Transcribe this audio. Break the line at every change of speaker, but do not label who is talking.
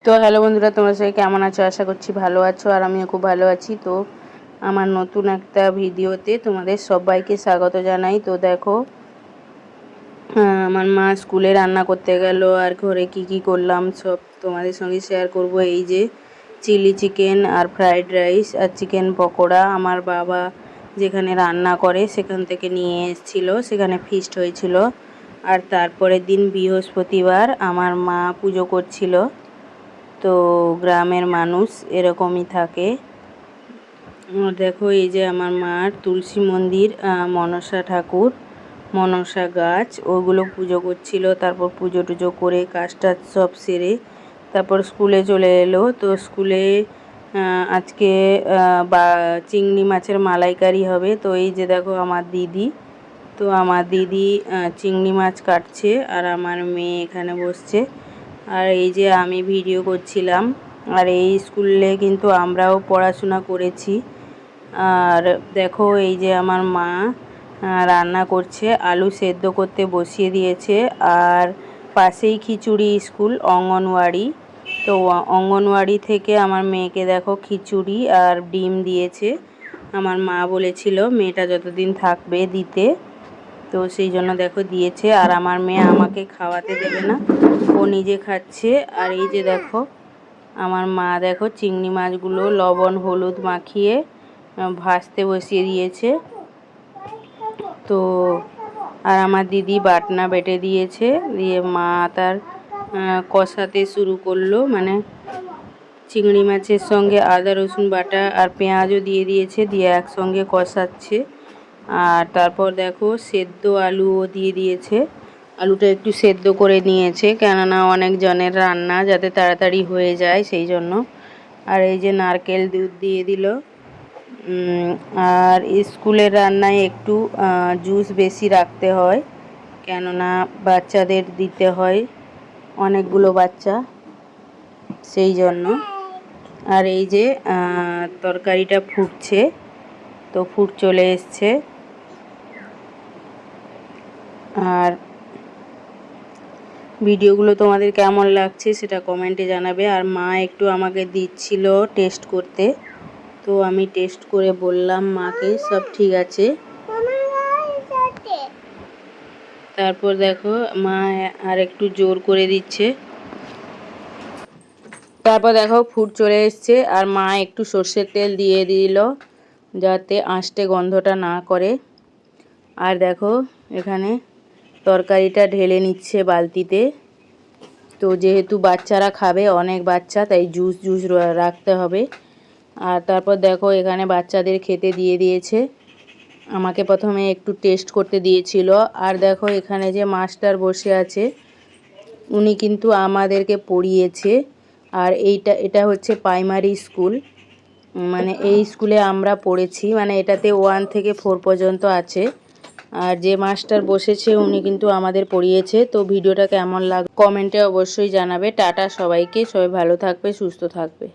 তো হ্যালো বন্ধুরা, তোমরা সবাই কেমন আছো? আশা করছি ভালো আছো, আর আমিও খুব ভালো আছি। তো আমার নতুন একটা ভিডিওতে তোমাদের সবাইকে স্বাগত জানাই। তো দেখো, আমার মা স্কুলে রান্না করতে গেল, আর ঘরে কি কি করলাম সব তোমাদের সঙ্গে শেয়ার করব। এই যে চিলি চিকেন আর ফ্রাইড রাইস আর চিকেন পকোড়া আমার বাবা যেখানে রান্না করে সেখান থেকে নিয়ে এসেছিলো, সেখানে ফিস্ট হয়েছিল। আর তারপরের দিন বৃহস্পতিবার আমার মা পুজো করছিল। তো গ্রামের মানুষ এরকমই থাকে। দেখো, এই যে আমার মার তুলসী মন্দির, মনসা ঠাকুর, মনসা গাছ, ওগুলো পুজো করছিল। তারপর পুজো টুজো করে কাজটা সব সেরে তারপর স্কুলে চলে এলো। তো স্কুলে আজকে বা চিংড়ি মাছের মালাইকারি হবে। তো এই যে দেখো আমার দিদি, তো আমার দিদি চিংড়ি মাছ কাটছে, আর আমার মেয়ে এখানে বসছে। আর এই যে আমি ভিডিও করছিলাম। আর এই স্কুলে কিন্তু আমরাও পড়াশোনা করেছি। আর দেখো, এই যে আমার মা রান্না করছে, আলু সেদ্ধ করতে বসিয়ে দিয়েছে। আর পাশেই খিচুড়ি স্কুল, অঙ্গনওয়াড়ি। তো অঙ্গনওয়াড়ি থেকে আমার মেয়েকে দেখো খিচুড়ি আর ডিম দিয়েছে। আমার মা বলেছিল মেয়েটা যতদিন থাকবে দিতে, তো সেই জন্য দেখো দিয়েছে। আর আমার মেয়ে আমাকে খাওয়াতে দেবে না, ও নিজে খাচ্ছে। আর এই যে দেখো আমার মা দেখো চিংড়ি মাছগুলো লবণ হলুদ মাখিয়ে ভাজতে বসিয়ে দিয়েছে। তো আর আমার দিদি বাটনা বেটে দিয়েছে, দিয়ে মা তার কষাতে শুরু করলো, মানে চিংড়ি মাছের সঙ্গে আদা রসুন বাটা আর পেঁয়াজও দিয়ে দিয়েছে, দিয়ে একসঙ্গে কষাচ্ছে। আর তারপর দেখো সেদ্ধ আলুও দিয়ে দিয়েছে, আলুটা একটু সেদ্ধ করে নিয়েছে, কেননা অনেক জনের রান্না যাতে তাড়াতাড়ি হয়ে যায় সেই জন্য। আর এই যে নারকেল দুধ দিয়ে দিল। আর স্কুলের রান্নায় একটু জুস বেশি রাখতে হয়, কেননা বাচ্চাদের দিতে হয়, অনেকগুলো বাচ্চা, সেই জন্য। আর এই যে তরকারিটা ফুটছে, তো ফুট চলে এসছে। আর ভিডিওগুলো তোমাদের কেমন লাগছে সেটা কমেন্টে জানাবে। আর মা একটু আমাকে দিচ্ছিল টেস্ট করতে, তো আমি টেস্ট করে বললাম মাকে সব ঠিক আছে। তারপর দেখো মা আর একটু জোর করে দিচ্ছে। তারপর দেখো ফুট চলে এসছে, আর মা একটু সর্ষের তেল দিয়ে দিল যাতে আঁশটে গন্ধটা না করে। আর দেখো এখানে তরকারিটা ঢেলে নিচ্ছে বালতিতে। তো যেহেতু বাচ্চারা খাবে, অনেক বাচ্চা, তাই জুস রাখতে হবে। আর তারপর দেখো এখানে বাচ্চাদের খেতে দিয়ে দিয়েছে, আমাকে প্রথমে একটু টেস্ট করতে দিয়েছিল। আর দেখো এখানে যে মাস্টার বসে আছে, উনি কিন্তু আমাদেরকে পড়িয়েছে। আর এটা হচ্ছে প্রাইমারি স্কুল, মানে এই স্কুলে আমরা পড়েছি, মানে এটাতে 1 থেকে 4 পর্যন্ত আছে। আর যে মাস্টার বসেছে উনি কিন্তু আমাদের পড়িয়েছে। তো ভিডিওটা কেমন লাগবে কমেন্টে অবশ্যই জানাবে। টাটা সবাইকে, সবাই ভালো থাকবে, সুস্থ থাকবে।